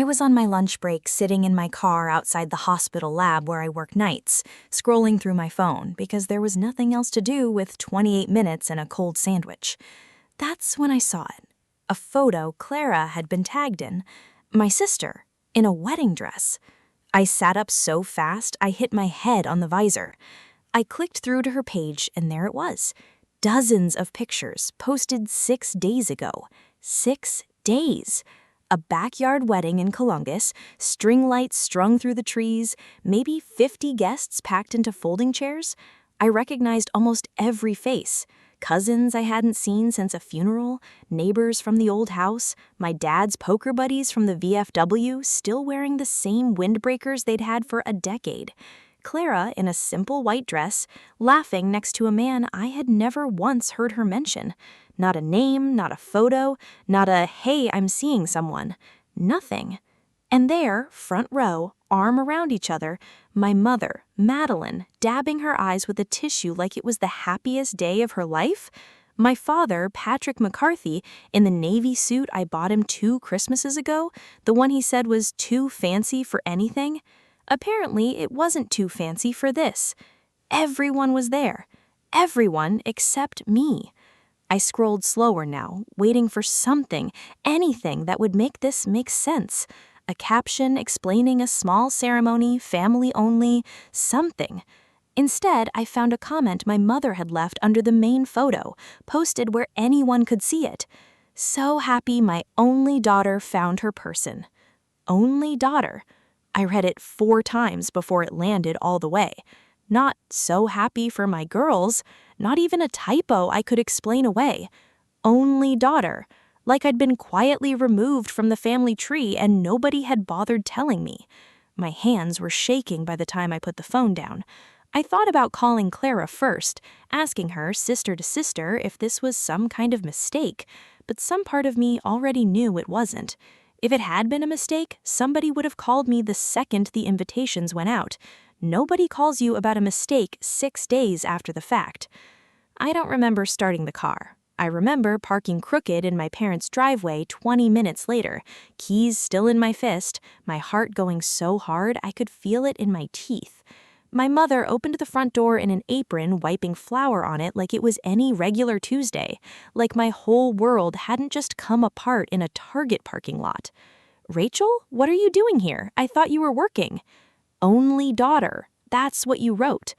was on my lunch break sitting in my car outside the hospital lab where I work nights, scrolling through my phone because there was nothing else to do with 28 minutes and a cold sandwich. That's when I saw it. A photo Clara had been tagged in. My sister, in a wedding dress. I sat up so fast I hit my head on the visor. I clicked through to her page and there it was. Dozens of pictures posted 6 days ago. 6 days. A backyard wedding in Columbus, string lights strung through the trees, maybe 50 guests packed into folding chairs. I recognized almost every face. Cousins I hadn't seen since a funeral, neighbors from the old house, my dad's poker buddies from the VFW still wearing the same windbreakers they'd had for a decade. Clara in a simple white dress, laughing next to a man I had never once heard her mention. Not a name, not a photo, not a, "Hey, I'm seeing someone." Nothing. And there, front row, arm around each other, my mother, Madeline, dabbing her eyes with a tissue like it was the happiest day of her life. My father, Patrick McCarthy, in the navy suit I bought him 2 Christmases ago, the one he said was too fancy for anything. Apparently, it wasn't too fancy for this. Everyone was there. Everyone except me. I scrolled slower now, waiting for something, anything that would make this make sense. A caption explaining a small ceremony, family only, something. Instead, I found a comment my mother had left under the main photo, posted where anyone could see it. So happy my only daughter found her person. Only daughter. I read it 4 times before it landed all the way. Not so happy for my girls, not even a typo I could explain away. Only daughter. Like I'd been quietly removed from the family tree and nobody had bothered telling me. My hands were shaking by the time I put the phone down. I thought about calling Clara first, asking her, sister to sister, if this was some kind of mistake, but some part of me already knew it wasn't. If it had been a mistake, somebody would have called me the second the invitations went out. Nobody calls you about a mistake 6 days after the fact. I don't remember starting the car. I remember parking crooked in my parents' driveway 20 minutes later, keys still in my fist, my heart going so hard I could feel it in my teeth. My mother opened the front door in an apron, wiping flour on it like it was any regular Tuesday, like my whole world hadn't just come apart in a Target parking lot. "Rachel, what are you doing here? I thought you were working." "Only daughter, that's what you wrote."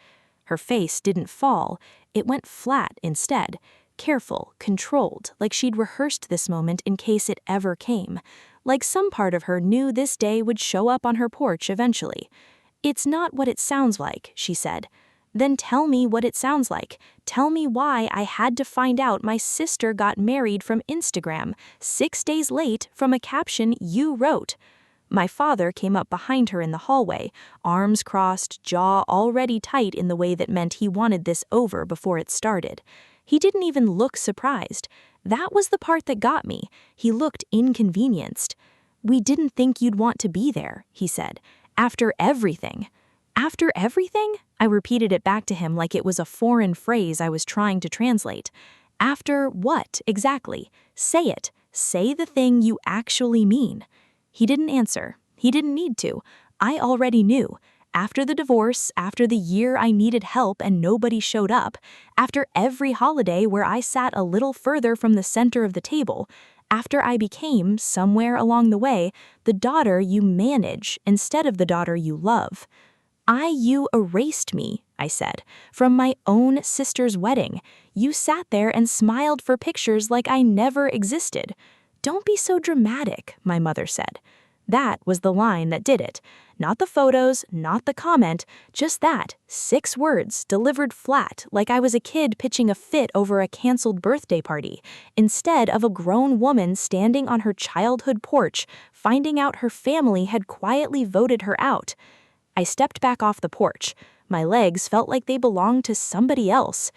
Her face didn't fall, it went flat instead, careful, controlled, like she'd rehearsed this moment in case it ever came, like some part of her knew this day would show up on her porch eventually. "It's not what it sounds like," she said. "Then tell me what it sounds like. Tell me why I had to find out my sister got married from Instagram 6 days late from a caption you wrote." My father came up behind her in the hallway, arms crossed, jaw already tight in the way that meant he wanted this over before it started. He didn't even look surprised. That was the part that got me. He looked inconvenienced. "We didn't think you'd want to be there," he said. "After everything." "After everything?" I repeated it back to him like it was a foreign phrase I was trying to translate. "After what, exactly? Say it. Say the thing you actually mean." He didn't answer. He didn't need to. I already knew. After the divorce, after the year I needed help and nobody showed up, after every holiday where I sat a little further from the center of the table, after I became, somewhere along the way, the daughter you manage instead of the daughter you love. You erased me," I said, "from my own sister's wedding. You sat there and smiled for pictures like I never existed." "Don't be so dramatic," my mother said. That was the line that did it. Not the photos, not the comment, just that, 6 words delivered flat like I was a kid pitching a fit over a canceled birthday party, instead of a grown woman standing on her childhood porch, finding out her family had quietly voted her out. I stepped back off the porch. My legs felt like they belonged to somebody else.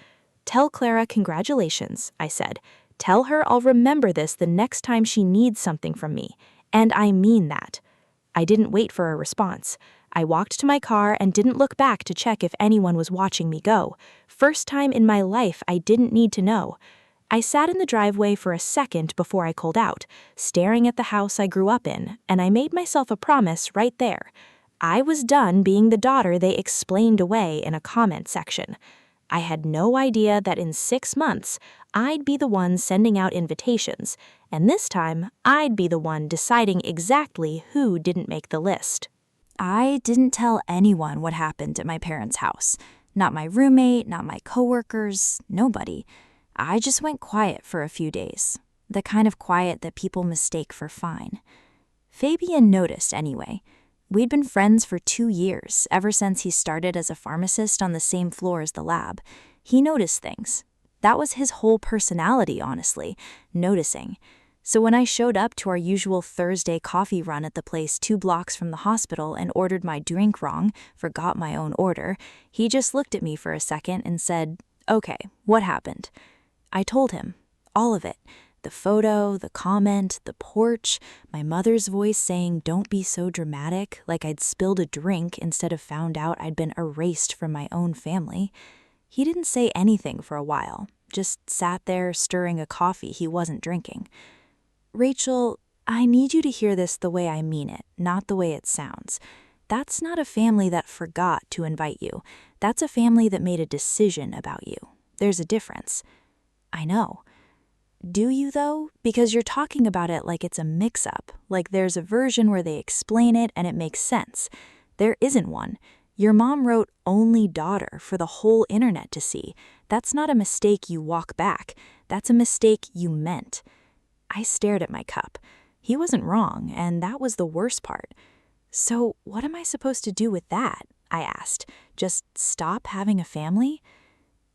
"Tell Clara congratulations," I said. "Tell her I'll remember this the next time she needs something from me. And I mean that." I didn't wait for a response. I walked to my car and didn't look back to check if anyone was watching me go. First time in my life I didn't need to know. I sat in the driveway for a second before I called out, staring at the house I grew up in, and I made myself a promise right there. I was done being the daughter they explained away in a comment section. I had no idea that in 6 months, I'd be the one sending out invitations, and this time, I'd be the one deciding exactly who didn't make the list. I didn't tell anyone what happened at my parents' house. Not my roommate, not my coworkers, nobody. I just went quiet for a few days, the kind of quiet that people mistake for fine. Fabian noticed anyway. We'd been friends for 2 years, ever since he started as a pharmacist on the same floor as the lab. He noticed things. That was his whole personality, honestly, noticing. So when I showed up to our usual Thursday coffee run at the place 2 blocks from the hospital and ordered my drink wrong, forgot my own order, he just looked at me for a second and said, "Okay, what happened?" I told him, all of it. The photo, the comment, the porch, my mother's voice saying, "Don't be so dramatic," like I'd spilled a drink instead of found out I'd been erased from my own family. He didn't say anything for a while, just sat there stirring a coffee he wasn't drinking. "Rachel, I need you to hear this the way I mean it, not the way it sounds. That's not a family that forgot to invite you. That's a family that made a decision about you. There's a difference." "I know." "Do you, though? Because you're talking about it like it's a mix-up, like there's a version where they explain it and it makes sense. There isn't one. Your mom wrote 'only daughter' for the whole internet to see. That's not a mistake you walk back. That's a mistake you meant." I stared at my cup. He wasn't wrong, and that was the worst part. "So what am I supposed to do with that?" I asked. "Just stop having a family?"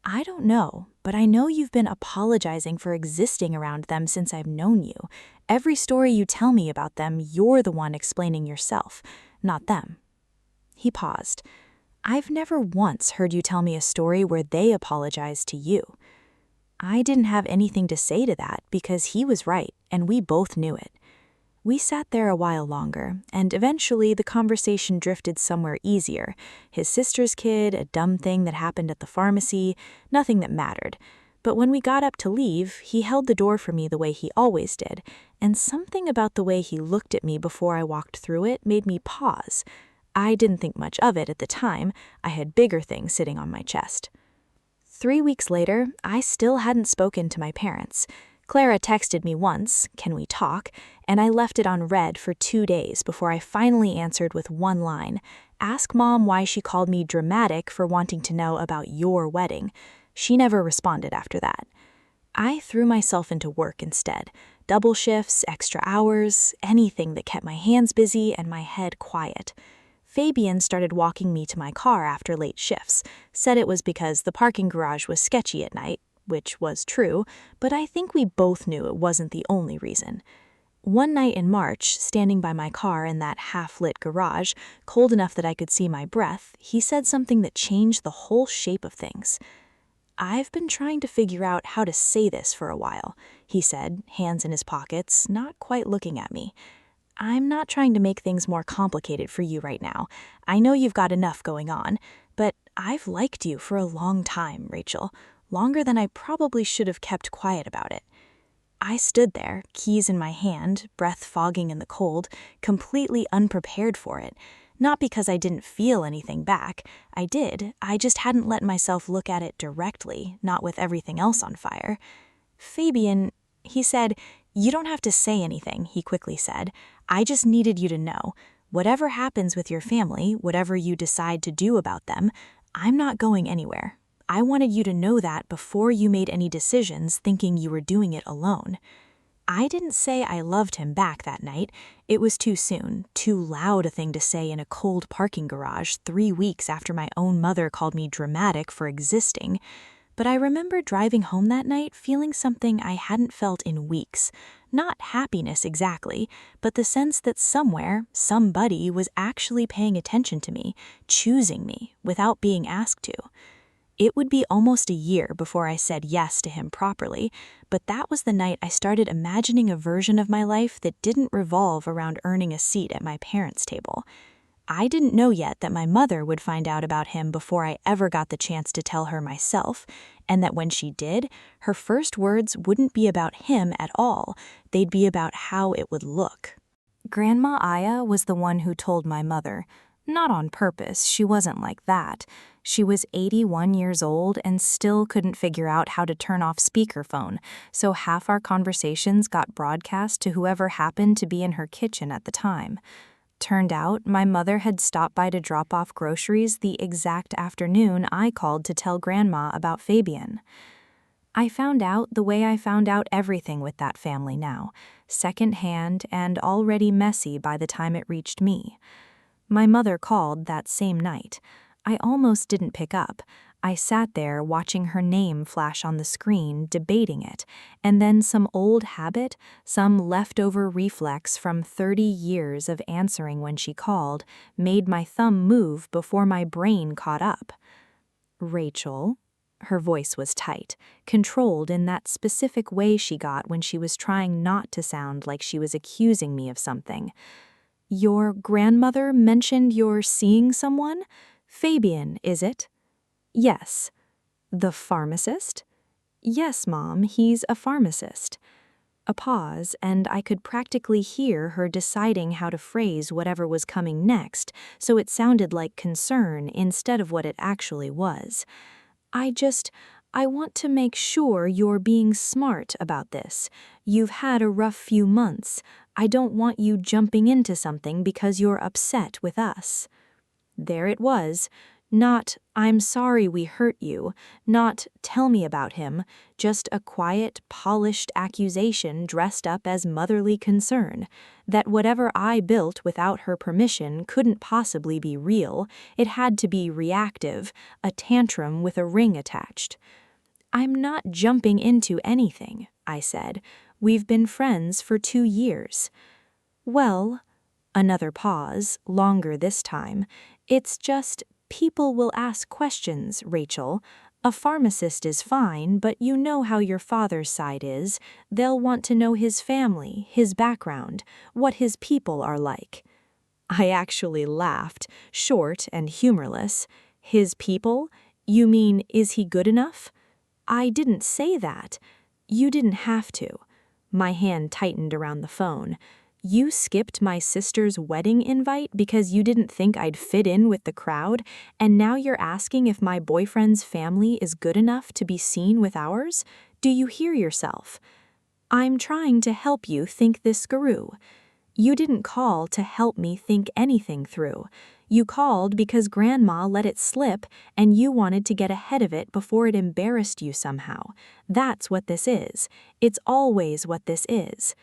"I don't know, but I know you've been apologizing for existing around them since I've known you. Every story you tell me about them, you're the one explaining yourself, not them." He paused. "I've never once heard you tell me a story where they apologized to you." I didn't have anything to say to that because he was right, and we both knew it. We sat there a while longer, and eventually the conversation drifted somewhere easier. His sister's kid, a dumb thing that happened at the pharmacy, nothing that mattered. But when we got up to leave, he held the door for me the way he always did, and something about the way he looked at me before I walked through it made me pause. I didn't think much of it at the time. I had bigger things sitting on my chest. 3 weeks later, I still hadn't spoken to my parents. Clara texted me once, "Can we talk?" and I left it on read for 2 days before I finally answered with one line, "Ask Mom why she called me dramatic for wanting to know about your wedding." She never responded after that. I threw myself into work instead. Double shifts, extra hours, anything that kept my hands busy and my head quiet. Fabian started walking me to my car after late shifts, said it was because the parking garage was sketchy at night, which was true, but I think we both knew it wasn't the only reason. One night in March, standing by my car in that half-lit garage, cold enough that I could see my breath, he said something that changed the whole shape of things. "I've been trying to figure out how to say this for a while," he said, hands in his pockets, not quite looking at me. "I'm not trying to make things more complicated for you right now. I know you've got enough going on, but I've liked you for a long time, Rachel. Longer than I probably should have kept quiet about it." I stood there, keys in my hand, breath fogging in the cold, completely unprepared for it. Not because I didn't feel anything back. I did. I just hadn't let myself look at it directly, not with everything else on fire. "Fabian," he said, "you don't have to say anything," he quickly said. "I just needed you to know. Whatever happens with your family, whatever you decide to do about them, I'm not going anywhere. I wanted you to know that before you made any decisions thinking you were doing it alone." I didn't say I loved him back that night. It was too soon, too loud a thing to say in a cold parking garage 3 weeks after my own mother called me dramatic for existing. But I remember driving home that night feeling something I hadn't felt in weeks. Not happiness exactly, but the sense that somewhere, somebody was actually paying attention to me, choosing me, without being asked to. It would be almost a year before I said yes to him properly, but that was the night I started imagining a version of my life that didn't revolve around earning a seat at my parents' table. I didn't know yet that my mother would find out about him before I ever got the chance to tell her myself, and that when she did, her first words wouldn't be about him at all, they'd be about how it would look. Grandma Aya was the one who told my mother. Not on purpose, she wasn't like that. She was 81 years old and still couldn't figure out how to turn off speakerphone, so half our conversations got broadcast to whoever happened to be in her kitchen at the time. Turned out, my mother had stopped by to drop off groceries the exact afternoon I called to tell Grandma about Fabian. I found out the way I found out everything with that family now, secondhand and already messy by the time it reached me. My mother called that same night. I almost didn't pick up. I sat there watching her name flash on the screen, debating it, and then some old habit, some leftover reflex from 30 years of answering when she called, made my thumb move before my brain caught up. Rachel. Her voice was tight, controlled in that specific way she got when she was trying not to sound like she was accusing me of something. Your grandmother mentioned you're seeing someone? Fabian, is it? Yes. The pharmacist? Yes, Mom, he's a pharmacist. A pause, and I could practically hear her deciding how to phrase whatever was coming next, so it sounded like concern instead of what it actually was. I want to make sure you're being smart about this. You've had a rough few months. I don't want you jumping into something because you're upset with us. There it was. Not, I'm sorry we hurt you, not, tell me about him, just a quiet, polished accusation dressed up as motherly concern, that whatever I built without her permission couldn't possibly be real, it had to be reactive, a tantrum with a ring attached. I'm not jumping into anything, I said. We've been friends for 2 years. Well, another pause, longer this time, it's just, people will ask questions, Rachel. A pharmacist is fine, but you know how your father's side is. They'll want to know his family, his background, what his people are like. I actually laughed, short and humorless. His people? You mean, is he good enough? I didn't say that. You didn't have to. My hand tightened around the phone. You skipped my sister's wedding invite because you didn't think I'd fit in with the crowd, and now you're asking if my boyfriend's family is good enough to be seen with ours? Do you hear yourself? I'm trying to help you think this through. You didn't call to help me think anything through. You called because Grandma let it slip and you wanted to get ahead of it before it embarrassed you somehow. That's what this is. It's always what this is.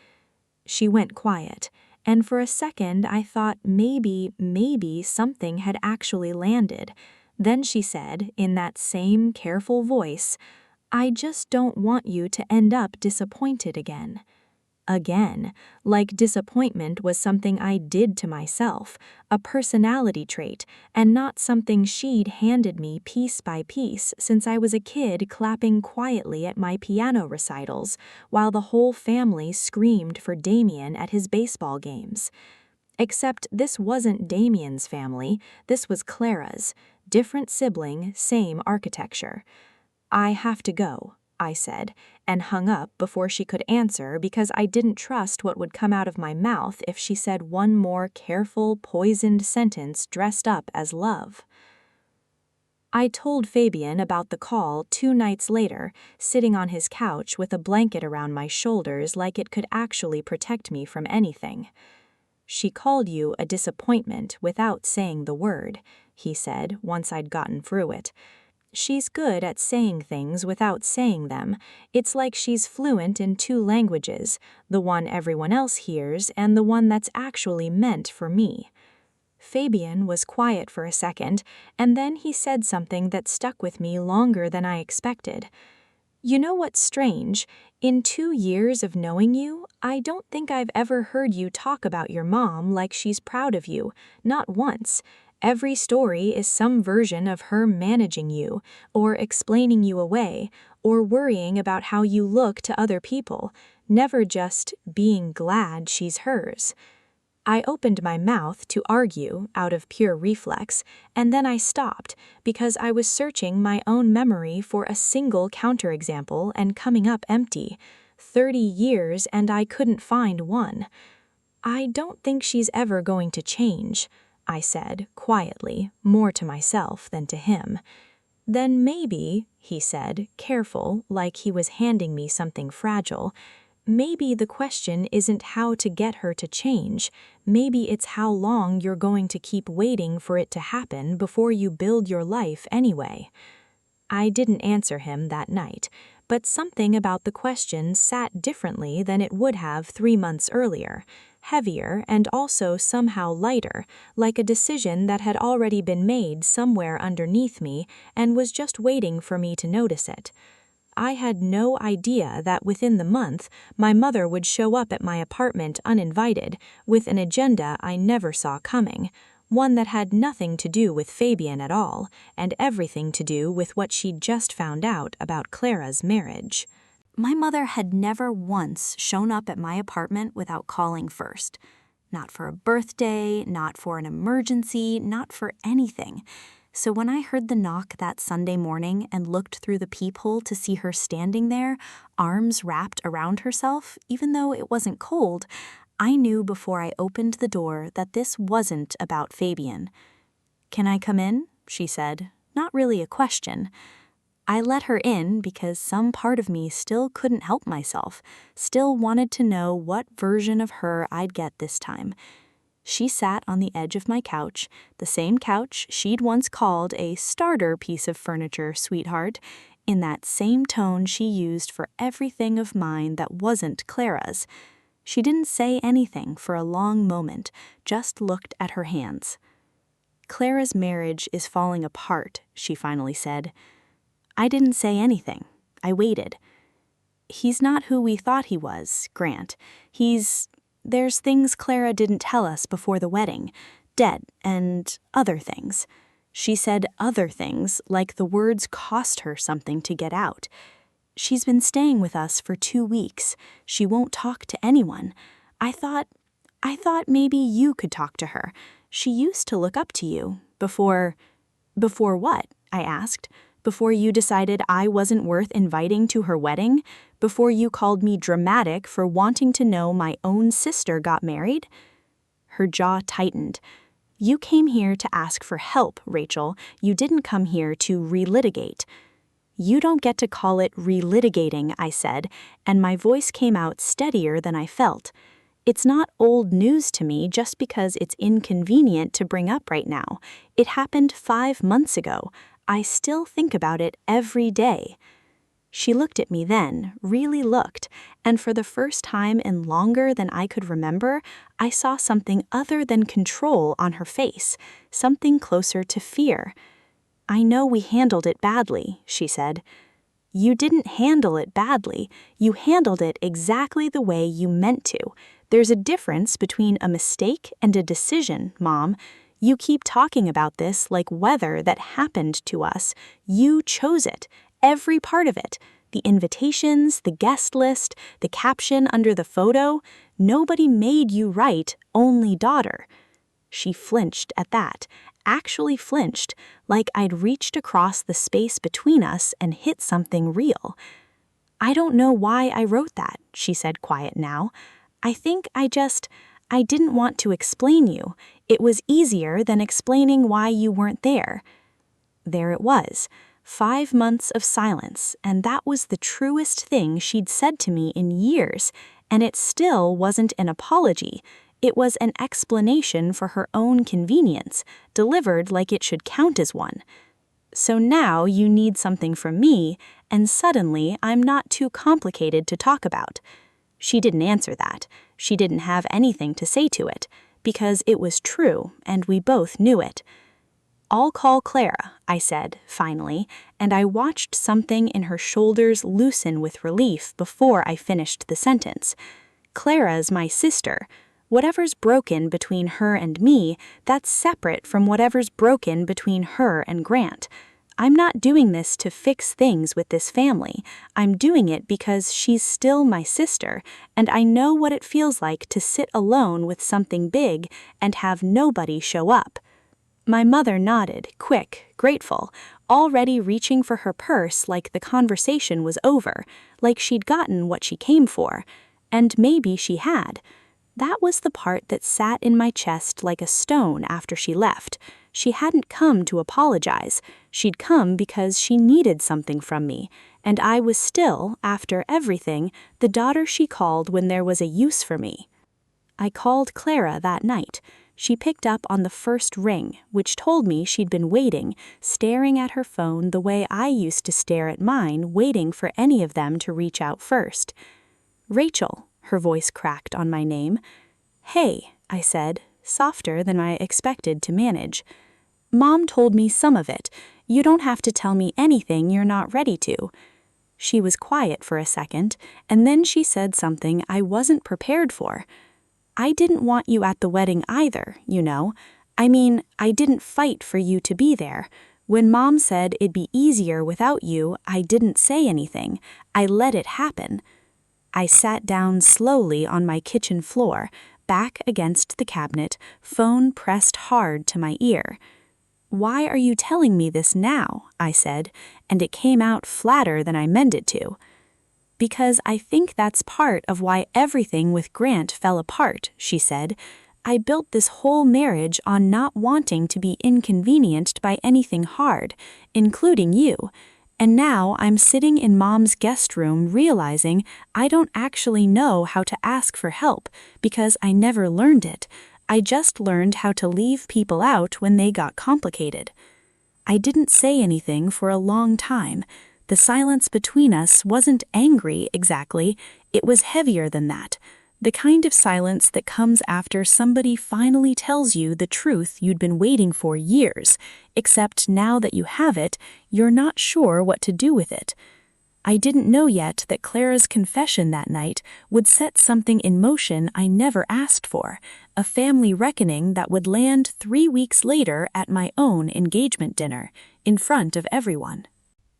She went quiet, and for a second I thought maybe something had actually landed. Then she said, in that same careful voice, I just don't want you to end up disappointed again. Again, like disappointment was something I did to myself, a personality trait, and not something she'd handed me piece by piece since I was a kid clapping quietly at my piano recitals while the whole family screamed for Damien at his baseball games. Except this wasn't Damien's family, this was Clara's. Different sibling, same architecture. I have to go, I said, and hung up before she could answer because I didn't trust what would come out of my mouth if she said one more careful, poisoned sentence dressed up as love. I told Fabian about the call 2 nights later, sitting on his couch with a blanket around my shoulders like it could actually protect me from anything. She called you a disappointment without saying the word, he said once I'd gotten through it. She's good at saying things without saying them. It's like she's fluent in 2 languages, the one everyone else hears and the one that's actually meant for me. Fabian was quiet for a second, and then he said something that stuck with me longer than I expected. You know what's strange? In 2 years of knowing you, I don't think I've ever heard you talk about your mom like she's proud of you, not once. Every story is some version of her managing you, or explaining you away, or worrying about how you look to other people, never just being glad she's hers. I opened my mouth to argue out of pure reflex, and then I stopped because I was searching my own memory for a single counterexample and coming up empty. 30 years and I couldn't find one. I don't think she's ever going to change, I said, quietly, more to myself than to him. Then maybe, he said, careful, like he was handing me something fragile, maybe the question isn't how to get her to change. Maybe it's how long you're going to keep waiting for it to happen before you build your life anyway. I didn't answer him that night, but something about the question sat differently than it would have 3 months earlier, heavier and also somehow lighter, like a decision that had already been made somewhere underneath me and was just waiting for me to notice it. I had no idea that within the month, my mother would show up at my apartment uninvited, with an agenda I never saw coming, one that had nothing to do with Fabian at all, and everything to do with what she'd just found out about Clara's marriage. My mother had never once shown up at my apartment without calling first. Not for a birthday, not for an emergency, not for anything. So when I heard the knock that Sunday morning and looked through the peephole to see her standing there, arms wrapped around herself, even though it wasn't cold, I knew before I opened the door that this wasn't about Fabian. "Can I come in?" she said, not really a question. I let her in because some part of me still couldn't help myself, still wanted to know what version of her I'd get this time. She sat on the edge of my couch, the same couch she'd once called a starter piece of furniture, sweetheart, in that same tone she used for everything of mine that wasn't Clara's. She didn't say anything for a long moment, just looked at her hands. "Clara's marriage is falling apart," she finally said. I didn't say anything. I waited. "He's not who we thought he was, Grant. There's things Clara didn't tell us before the wedding. Debt and other things." She said other things like the words cost her something to get out. "She's been staying with us for 2 weeks. She won't talk to anyone. I thought maybe you could talk to her. She used to look up to you. Before what?" I asked. "Before you decided I wasn't worth inviting to her wedding? Before you called me dramatic for wanting to know my own sister got married?" Her jaw tightened. "You came here to ask for help, Rachel. You didn't come here to relitigate." "You don't get to call it relitigating," I said, and my voice came out steadier than I felt. "It's not old news to me just because it's inconvenient to bring up right now. It happened 5 months ago. I still think about it every day." She looked at me then, really looked, and for the first time in longer than I could remember, I saw something other than control on her face, something closer to fear. "I know we handled it badly," she said. "You didn't handle it badly. You handled it exactly the way you meant to. There's a difference between a mistake and a decision, Mom. You keep talking about this like weather that happened to us. You chose it, every part of it. The invitations, the guest list, the caption under the photo. Nobody made you write, 'only daughter.'" She flinched at that, actually flinched, like I'd reached across the space between us and hit something real. "I don't know why I wrote that," she said, quiet now. "I think I didn't want to explain you. It was easier than explaining why you weren't there." There it was, 5 months of silence, and that was the truest thing she'd said to me in years, and it still wasn't an apology. It was an explanation for her own convenience, delivered like it should count as one. "So now you need something from me, and suddenly I'm not too complicated to talk about." She didn't answer that. She didn't have anything to say to it, because it was true, and we both knew it. "I'll call Clara," I said, finally, and I watched something in her shoulders loosen with relief before I finished the sentence. "Clara's my sister. Whatever's broken between her and me, that's separate from whatever's broken between her and Grant. I'm not doing this to fix things with this family. I'm doing it because she's still my sister, and I know what it feels like to sit alone with something big and have nobody show up." My mother nodded, quick, grateful, already reaching for her purse like the conversation was over, like she'd gotten what she came for. And maybe she had. That was the part that sat in my chest like a stone after she left. She hadn't come to apologize. She'd come because she needed something from me, and I was still, after everything, the daughter she called when there was a use for me. I called Clara that night. She picked up on the first ring, which told me she'd been waiting, staring at her phone the way I used to stare at mine, waiting for any of them to reach out first. "Rachel," her voice cracked on my name. "Hey," I said, softer than I expected to manage. "Mom told me some of it. You don't have to tell me anything you're not ready to." She was quiet for a second, and then she said something I wasn't prepared for. "I didn't want you at the wedding either, you know. I mean, I didn't fight for you to be there. When Mom said it'd be easier without you, I didn't say anything. I let it happen." I sat down slowly on my kitchen floor, back against the cabinet, phone pressed hard to my ear. "Why are you telling me this now?" I said, and it came out flatter than I meant it to. "Because I think that's part of why everything with Grant fell apart," she said. "I built this whole marriage on not wanting to be inconvenienced by anything hard, including you. And now I'm sitting in Mom's guest room realizing I don't actually know how to ask for help because I never learned it. I just learned how to leave people out when they got complicated." I didn't say anything for a long time. The silence between us wasn't angry exactly, it was heavier than that. The kind of silence that comes after somebody finally tells you the truth you'd been waiting for years, except now that you have it, you're not sure what to do with it. I didn't know yet that Clara's confession that night would set something in motion I never asked for, a family reckoning that would land 3 weeks later at my own engagement dinner, in front of everyone.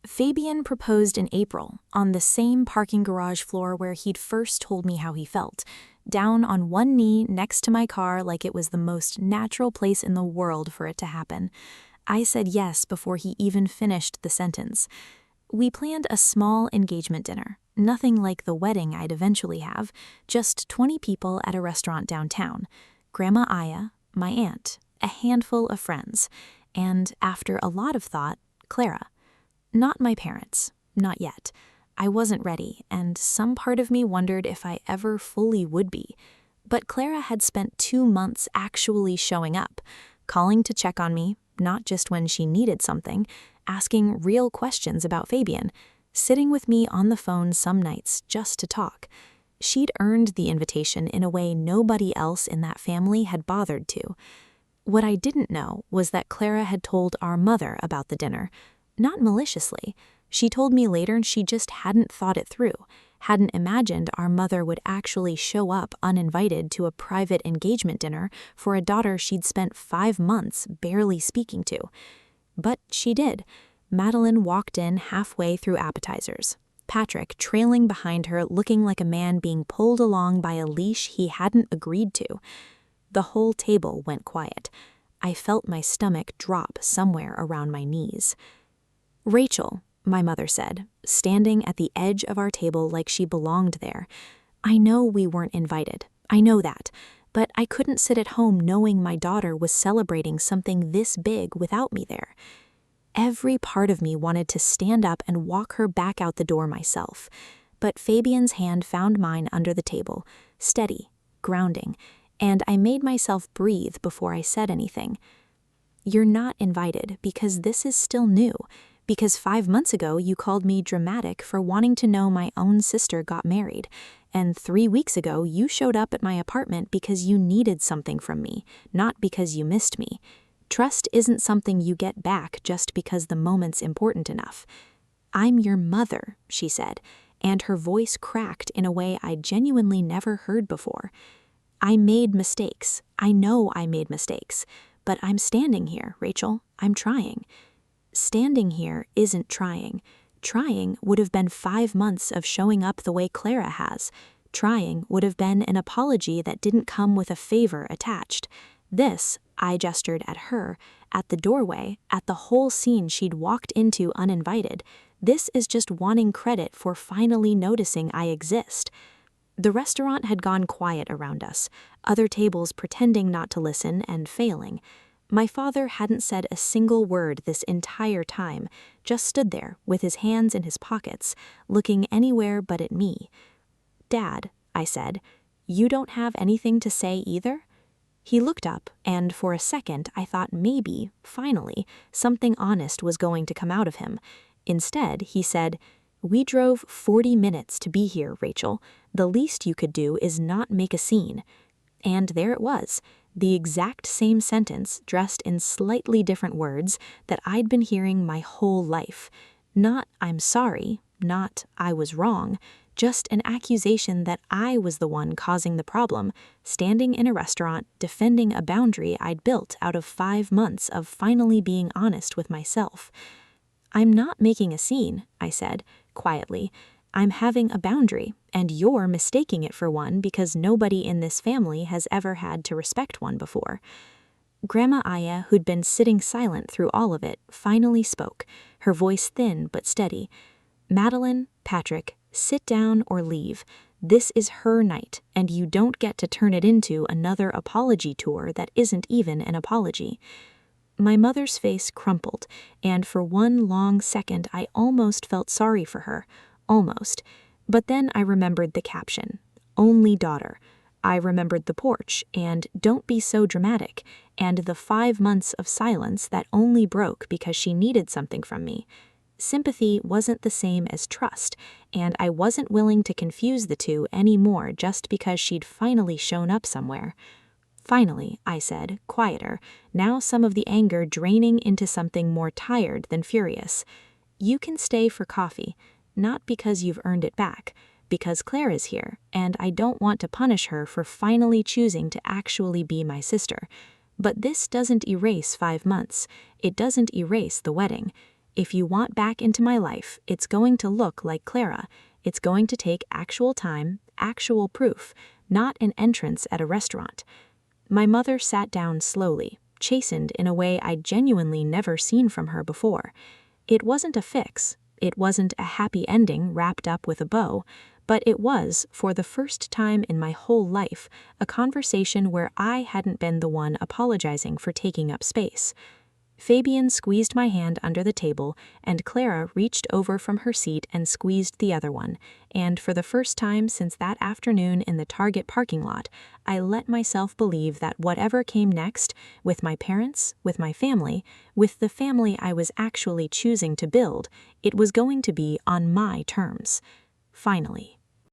Fabian proposed in April, on the same parking garage floor where he'd first told me how he felt, down on one knee next to my car like it was the most natural place in the world for it to happen. I said yes before he even finished the sentence. We planned a small engagement dinner, nothing like the wedding I'd eventually have, just 20 people at a restaurant downtown. Grandma Aya, my aunt, a handful of friends, and, after a lot of thought, Clara. Not my parents, not yet. I wasn't ready, and some part of me wondered if I ever fully would be. But Clara had spent 2 months actually showing up, calling to check on me, not just when she needed something, asking real questions about Fabian, sitting with me on the phone some nights just to talk. She'd earned the invitation in a way nobody else in that family had bothered to. What I didn't know was that Clara had told our mother about the dinner. Not maliciously. She told me later she just hadn't thought it through, hadn't imagined our mother would actually show up uninvited to a private engagement dinner for a daughter she'd spent 5 months barely speaking to. But she did. Madeline walked in halfway through appetizers, Patrick trailing behind her looking like a man being pulled along by a leash he hadn't agreed to. The whole table went quiet. I felt my stomach drop somewhere around my knees. "Rachel," my mother said, standing at the edge of our table like she belonged there. "I know we weren't invited. I know that. But I couldn't sit at home knowing my daughter was celebrating something this big without me there." Every part of me wanted to stand up and walk her back out the door myself. But Fabian's hand found mine under the table, steady, grounding, and I made myself breathe before I said anything. "You're not invited because this is still new. Because 5 months ago you called me dramatic for wanting to know my own sister got married, and 3 weeks ago you showed up at my apartment because you needed something from me, not because you missed me. Trust isn't something you get back just because the moment's important enough. I'm your mother," she said, and her voice cracked in a way I genuinely never heard before. "I made mistakes. I know I made mistakes. But I'm standing here, Rachel. I'm trying. Standing here isn't trying. Trying would have been 5 months of showing up the way Clara has. Trying would have been an apology that didn't come with a favor attached. This, I gestured at her, at the doorway, at the whole scene she'd walked into uninvited. This is just wanting credit for finally noticing I exist. The restaurant had gone quiet around us, other tables pretending not to listen and failing. My father hadn't said a single word this entire time, just stood there with his hands in his pockets, looking anywhere but at me. "Dad," I said, "you don't have anything to say either?" He looked up, and for a second I thought maybe, finally, something honest was going to come out of him. Instead, he said, "We drove 40 minutes to be here, Rachel. The least you could do is not make a scene." And there it was, the exact same sentence dressed in slightly different words that I'd been hearing my whole life. Not "I'm sorry," not "I was wrong," just an accusation that I was the one causing the problem, standing in a restaurant defending a boundary I'd built out of 5 months of finally being honest with myself. "I'm not making a scene," I said, quietly. "I'm having a boundary, and you're mistaking it for one because nobody in this family has ever had to respect one before." Grandma Aya, who'd been sitting silent through all of it, finally spoke, her voice thin but steady. "Madeline, Patrick, sit down or leave. This is her night, and you don't get to turn it into another apology tour that isn't even an apology." My mother's face crumpled, and for one long second I almost felt sorry for her. Almost. But then I remembered the caption, "Only daughter." I remembered the porch, and "Don't be so dramatic," and the 5 months of silence that only broke because she needed something from me. Sympathy wasn't the same as trust, and I wasn't willing to confuse the two anymore just because she'd finally shown up somewhere. "Finally," I said, quieter, now some of the anger draining into something more tired than furious. "You can stay for coffee, not because you've earned it back, because Clara's here, and I don't want to punish her for finally choosing to actually be my sister. But this doesn't erase 5 months. It doesn't erase the wedding. If you want back into my life, it's going to look like Clara. It's going to take actual time, actual proof, not an entrance at a restaurant." My mother sat down slowly, chastened in a way I'd genuinely never seen from her before. It wasn't a fix. It wasn't a happy ending wrapped up with a bow, but it was, for the first time in my whole life, a conversation where I hadn't been the one apologizing for taking up space. Fabian squeezed my hand under the table, and Clara reached over from her seat and squeezed the other one, and for the first time since that afternoon in the Target parking lot, I let myself believe that whatever came next, with my parents, with my family, with the family I was actually choosing to build, it was going to be on my terms. Finally.